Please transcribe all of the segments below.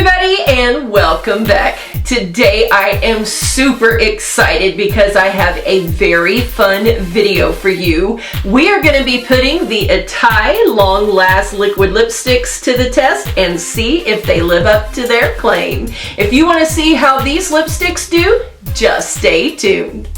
everybody, and welcome back. Today I am super excited because I have a very fun video for you. We are going to be putting the Itay Longlast liquid lipsticks to the test and see if they live up to their claim. If you want to see how these lipsticks do, just stay tuned.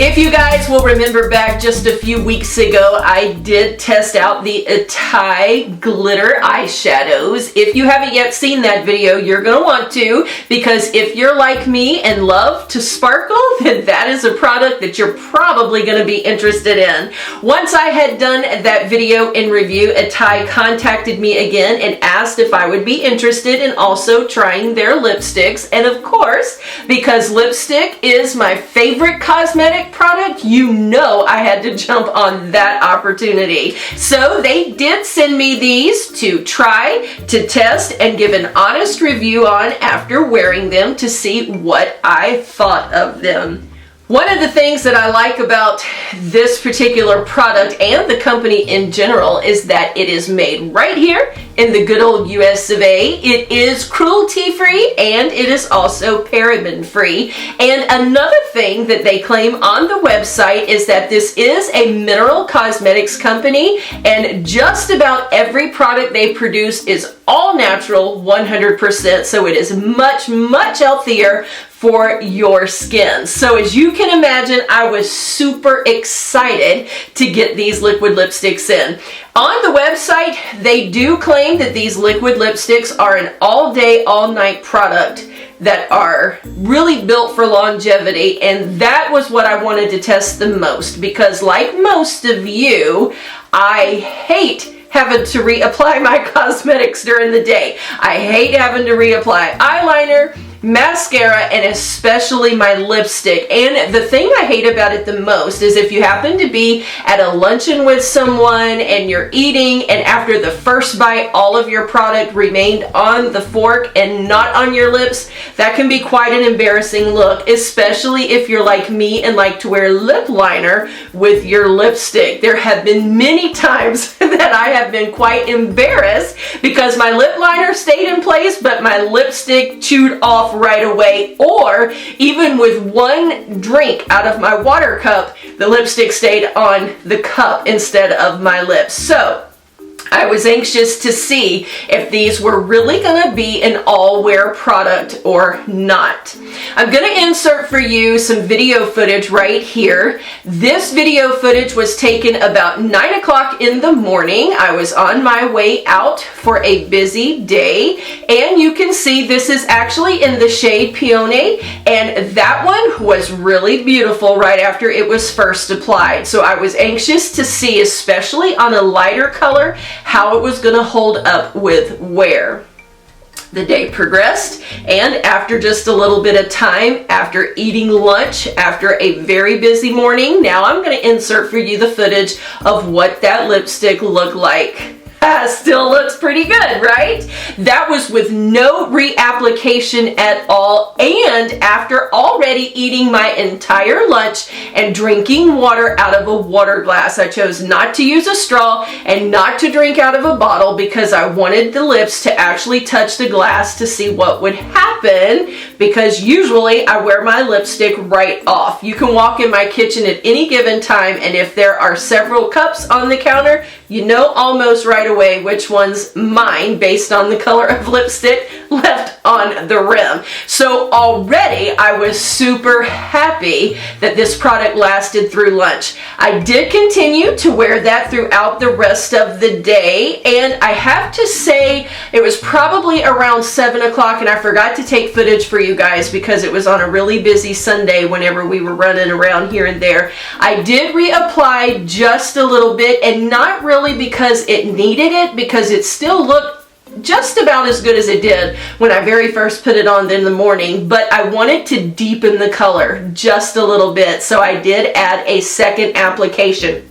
If you guys will remember back just a few weeks ago, I did test out the Itay glitter eyeshadows. If you haven't yet seen that video, you're going to want to, because if you're like me and love to sparkle, then that is a product that you're probably going to be interested in. Once I had done that video in review, Itay contacted me again and asked if I would be interested in also trying their lipsticks. And of course, because lipstick is my favorite cosmetic product, you know I had to jump on that opportunity. So they did send me these to try, to test, and give an honest review on after wearing them to see what I thought of them. One of the things that I like about this particular product and the company in general is that it is made right here in the good old US of A. It is cruelty-free and it is also paraben-free. And another thing that they claim on the website is that this is a mineral cosmetics company, and just about every product they produce is all natural, 100%, so it is much healthier for your skin. So as you can imagine, I was super excited to get these liquid lipsticks in. On the website, they do claim that these liquid lipsticks are an all-day, all-night product that are really built for longevity, and that was what I wanted to test the most, because like most of you, I hate having to reapply my cosmetics during the day. I hate having to reapply eyeliner, mascara, and especially my lipstick. And the thing I hate about it the most is if you happen to be at a luncheon with someone and you're eating, and after the first bite all of your product remained on the fork and not on your lips, that can be quite an embarrassing look, especially if you're like me and like to wear lip liner with your lipstick. There have been many times that I have been quite embarrassed because my lip liner stayed in place but my lipstick chewed off right away, or even with one drink out of my water cup, the lipstick stayed on the cup instead of my lips. So I was anxious to see if these were really going to be an all-wear product or not. I'm going to insert for you some video footage right here. This video footage was taken about 9 o'clock in the morning. I was on my way out for a busy day, and you can see this is actually in the shade Peony, and that one was really beautiful right after it was first applied. So I was anxious to see, especially on a lighter color, how it was going to hold up with wear. The day progressed, and after just a little bit of time, after eating lunch, after a very busy morning, now I'm going to insert for you the footage of what that lipstick looked like. Still looks pretty good, right? That was with no reapplication at all, and after already eating my entire lunch and drinking water out of a water glass. I chose not to use a straw and not to drink out of a bottle because I wanted the lips to actually touch the glass to see what would happen, because usually I wear my lipstick right off. You can walk in my kitchen at any given time, and if there are several cups on the counter, you know almost right away which one's mine based on the color of lipstick left on the rim. So already I was super happy that this product lasted through lunch. I did continue to wear that throughout the rest of the day, and I have to say it was probably around 7 o'clock, and I forgot to take footage for you guys because it was on a really busy Sunday whenever we were running around here and there. I did reapply just a little bit, and not really because it needed it, because it still looked just about as good as it did when I very first put it on in the morning, but I wanted to deepen the color just a little bit, so I did add a second application.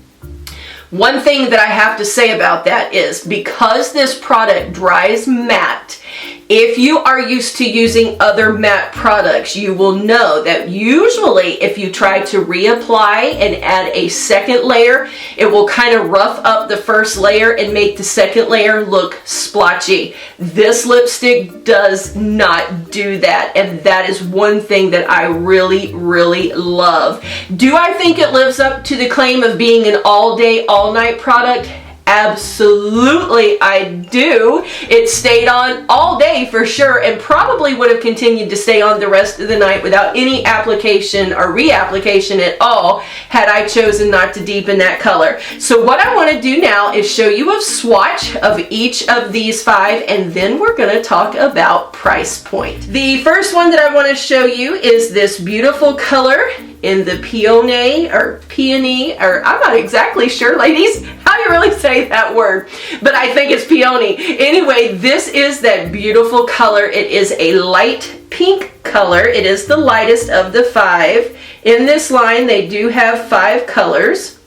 One thing that I have to say about that is because this product dries matte, If you are used to using other matte products, you will know that usually if you try to reapply and add a second layer, it will kind of rough up the first layer and make the second layer look splotchy. This lipstick does not do that, and that is one thing that I really, really love. Do I think it lives up to the claim of being an all-day, all-night product? Absolutely, I do. It stayed on all day for sure, and probably would have continued to stay on the rest of the night without any application or reapplication at all had I chosen not to deepen that color. So what I want to do now is show you a swatch of each of these 5, and then we're going to talk about price point. The first one that I want to show you is this beautiful color in the peony, or I'm not exactly sure, ladies, how you really say that word, but I think it's peony. Anyway, this is that beautiful color. It is a light pink color. It is the lightest of the 5. In this line, they do have 5 colors.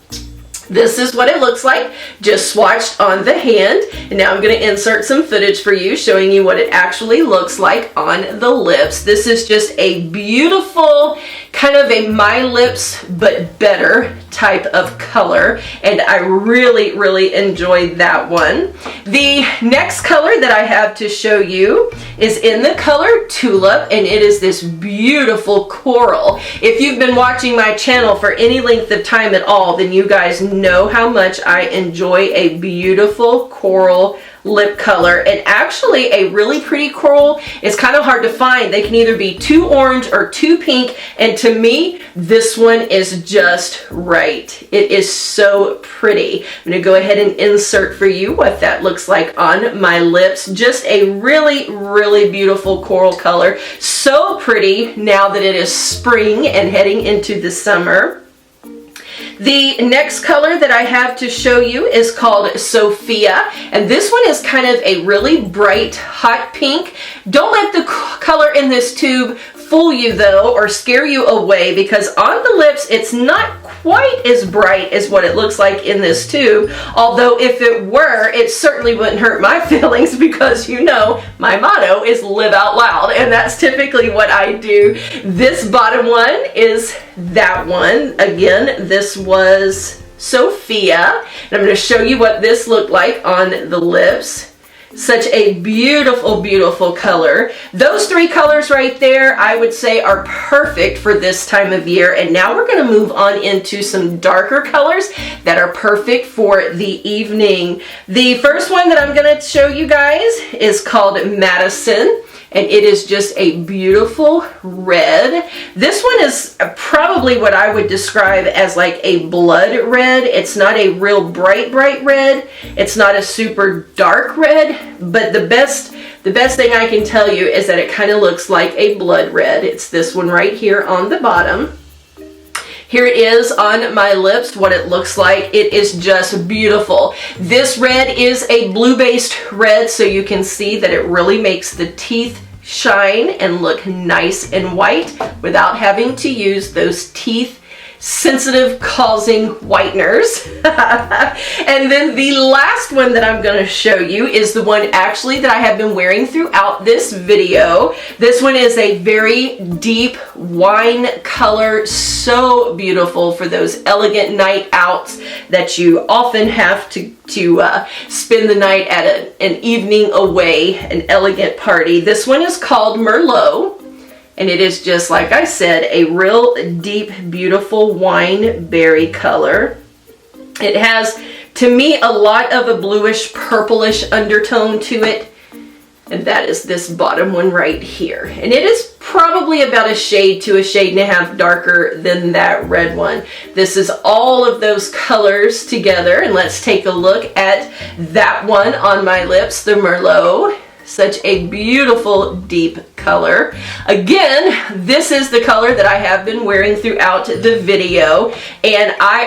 This is what it looks like, just swatched on the hand. And now I'm going to insert some footage for you showing you what it actually looks like on the lips. This is just a beautiful, kind of a My Lips but better type of color, and I really, really enjoyed that one. The next color that I have to show you is in the color Tulip, and it is this beautiful coral. If you've been watching my channel for any length of time at all, then you guys know how much I enjoy a beautiful coral lip color. And actually a really pretty coral is kind of hard to find. They can either be too orange or too pink, and to me this one is just right. It is so pretty. I'm going to go ahead and insert for you what that looks like on my lips. Just a really, really beautiful coral color. So pretty now that it is spring and heading into the summer. The next color that I have to show you is called Sophia, and this one is kind of a really bright hot pink. Don't let the color in this tube fool you though, or scare you away, because on the lips it's not quite as bright as what it looks like in this tube. Although if it were, it certainly wouldn't hurt my feelings, because you know my motto is live out loud, and that's typically what I do. This bottom one is that one. Again, this was Sophia, and I'm going to show you what this looked like on the lips. Such a beautiful, beautiful color. Those 3 colors right there, I would say, are perfect for this time of year. And now we're going to move on into some darker colors that are perfect for the evening. The first one that I'm going to show you guys is called Madison, and it is just a beautiful red. This one is probably what I would describe as like a blood red. It's not a real bright, bright red. It's not a super dark red, but the best thing I can tell you is that it kind of looks like a blood red. It's this one right here on the bottom. Here it is on my lips, what it looks like. It is just beautiful. This red is a blue-based red, so you can see that it really makes the teeth shine and look nice and white without having to use those teeth sensitive causing whiteners. And then the last one that I'm going to show you is the one actually that I have been wearing throughout this video. This one is a very deep wine color, so beautiful for those elegant night outs that you often have to spend the night at an evening away, an elegant party. This one is called Merlot. And it is just, like I said, a real deep, beautiful wine berry color. It has, to me, a lot of a bluish, purplish undertone to it. And that is this bottom one right here. And it is probably about a shade to a shade and a half darker than that red one. This is all of those colors together. And let's take a look at that one on my lips, the Merlot. Such a beautiful, deep color. Again, this is the color that I have been wearing throughout the video, and I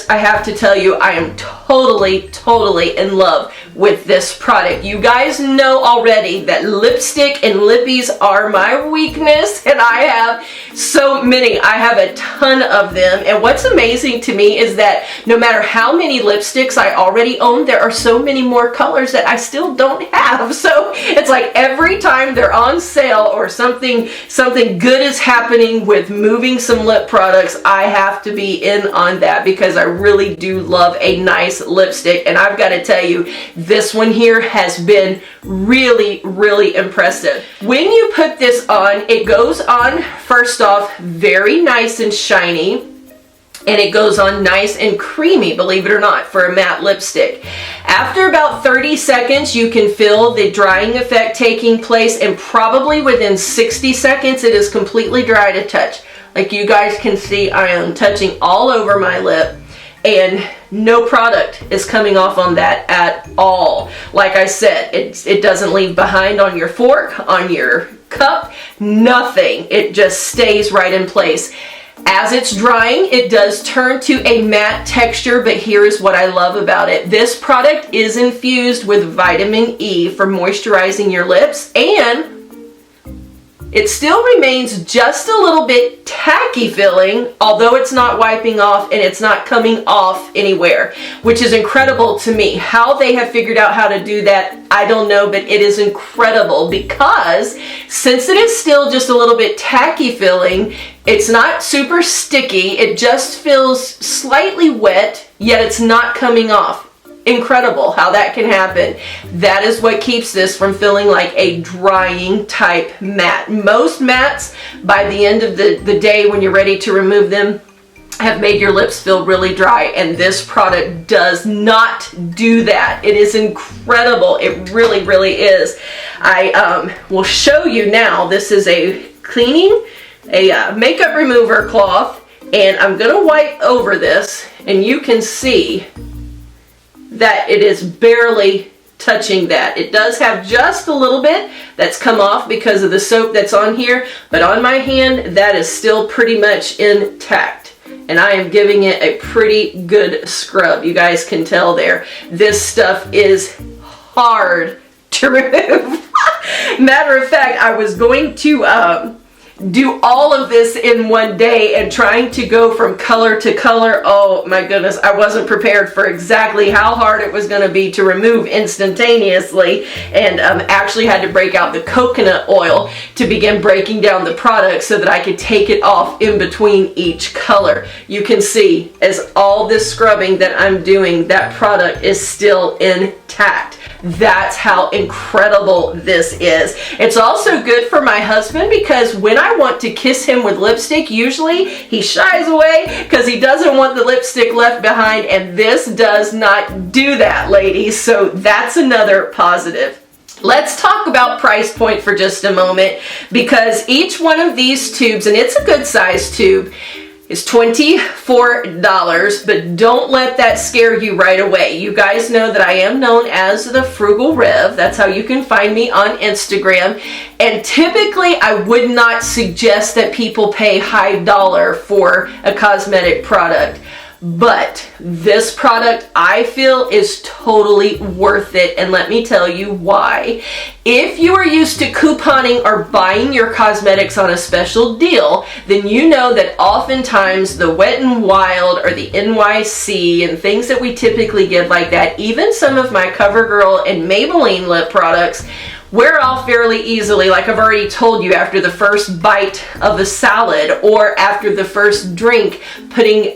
have to tell you, I am totally in love with this product. You guys know already that lipstick and lippies are my weakness, and I have so many. I have a ton of them, and what's amazing to me is that no matter how many lipsticks I already own, there are so many more colors that I still don't have. So it's like every time they're on sale or something good is happening with moving some lip products, I have to be in on that because I really do love a nice lipstick. And I've got to tell you, this one here has been really impressive. When you put this on, it goes on, first off, very nice and shiny. And it goes on nice and creamy, believe it or not, for a matte lipstick. After about 30 seconds, you can feel the drying effect taking place, and probably within 60 seconds, it is completely dry to touch. Like you guys can see, I am touching all over my lip, and no product is coming off on that at all. Like I said, it doesn't leave behind on your fork, on your cup, nothing. It just stays right in place. As it's drying, it does turn to a matte texture, but here is what I love about it. This product is infused with vitamin E for moisturizing your lips, and it still remains just a little bit tacky feeling, although it's not wiping off and it's not coming off anywhere, which is incredible to me. How they have figured out how to do that, I don't know, but it is incredible because since it is still just a little bit tacky feeling, it's not super sticky, it just feels slightly wet, yet it's not coming off. Incredible how that can happen. That is what keeps this from feeling like a drying type matte. Most mattes, by the end of the day when you're ready to remove them, have made your lips feel really dry, and this product does not do that. It is incredible. It really is. I will show you now. This is a makeup remover cloth, and I'm gonna wipe over this, and you can see that it is barely touching that. It does have just a little bit that's come off because of the soap that's on here, but on my hand, that is still pretty much intact. And I am giving it a pretty good scrub. You guys can tell there. This stuff is hard to remove. Matter of fact, I was going to do all of this in one day, and trying to go from color to color, oh my goodness, I wasn't prepared for exactly how hard it was going to be to remove instantaneously, and actually had to break out the coconut oil to begin breaking down the product so that I could take it off in between each color. You can see as all this scrubbing that I'm doing, that product is still intact. That's how incredible this is. It's also good for my husband because when I want to kiss him with lipstick, usually he shies away because he doesn't want the lipstick left behind, and this does not do that, ladies. So that's another positive. Let's talk about price point for just a moment, because each one of these tubes, and it's a good size tube, is $24, but don't let that scare you right away. You guys know that I am known as the Frugal Rev. That's how you can find me on Instagram. And typically, I would not suggest that people pay high dollar for a cosmetic product. But this product, I feel, is totally worth it, and let me tell you why. If you are used to couponing or buying your cosmetics on a special deal, then you know that oftentimes the Wet n Wild or the NYC and things that we typically get like that, even some of my CoverGirl and Maybelline lip products, wear off fairly easily. Like I've already told you, after the first bite of a salad or after the first drink, putting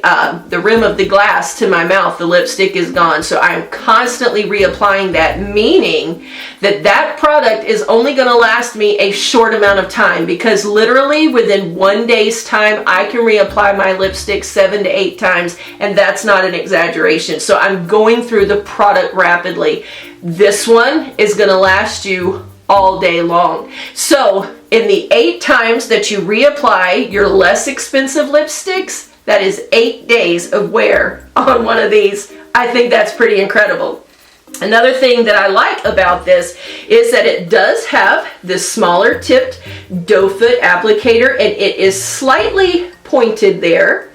the rim of the glass to my mouth, the lipstick is gone. So I'm constantly reapplying that, meaning that that product is only going to last me a short amount of time, because literally within 1 day's time I can reapply my lipstick 7 to 8 times, and that's not an exaggeration. So I'm going through the product rapidly. This one is going to last you all day long. So in the 8 times that you reapply your less expensive lipsticks, that is 8 days of wear on one of these. I think that's pretty incredible. Another thing that I like about this is that it does have this smaller tipped doe foot applicator, and it is slightly pointed there.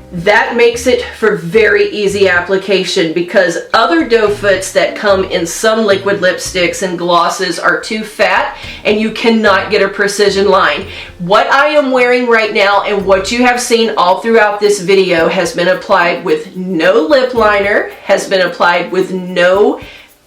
That makes it for very easy application, because other doe foots that come in some liquid lipsticks and glosses are too fat and you cannot get a precision line. What I am wearing right now and what you have seen all throughout this video has been applied with no lip liner, has been applied with no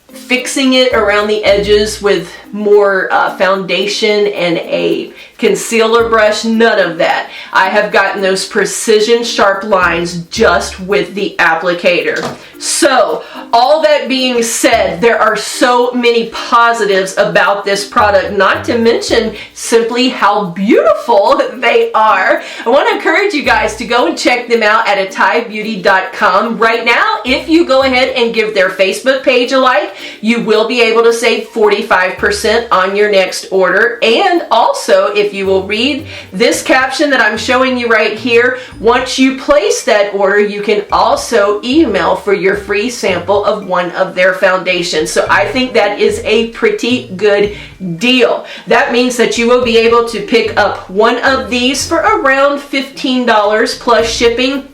fixing it around the edges with more foundation and a concealer brush, none of that. I have gotten those precision sharp lines just with the applicator. So, all that being said, there are so many positives about this product, not to mention simply how beautiful they are. I want to encourage you guys to go and check them out at itaybeauty.com. Right now, if you go ahead and give their Facebook page a like, you will be able to save 45% on your next order. And also, if you will read this caption that I'm showing you right here, once you place that order, you can also email for your free sample of one of their foundations. So I think that is a pretty good deal. That means that you will be able to pick up one of these for around $15 plus shipping.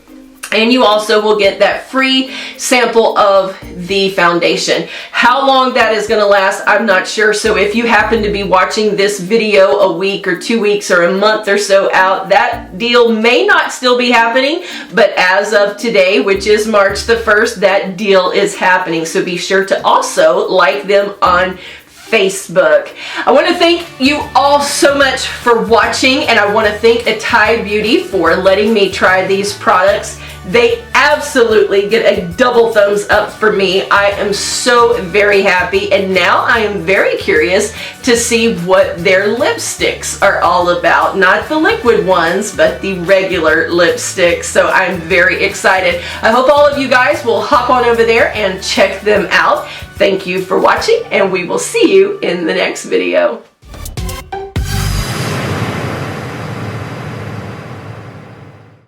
And you also will get that free sample of the foundation. How long that is going to last, I'm not sure. So if you happen to be watching this video a week or 2 weeks or a month or so out, that deal may not still be happening. But as of today, which is March the 1st, that deal is happening. So be sure to also like them on Facebook. I want to thank you all so much for watching, and I want to thank Itay Beauty for letting me try these products. They absolutely get a double thumbs up for me. I am so very happy, and now I am very curious to see what their lipsticks are all about. Not the liquid ones, but the regular lipsticks. So I'm very excited. I hope all of you guys will hop on over there and check them out. Thank you for watching, and we will see you in the next video.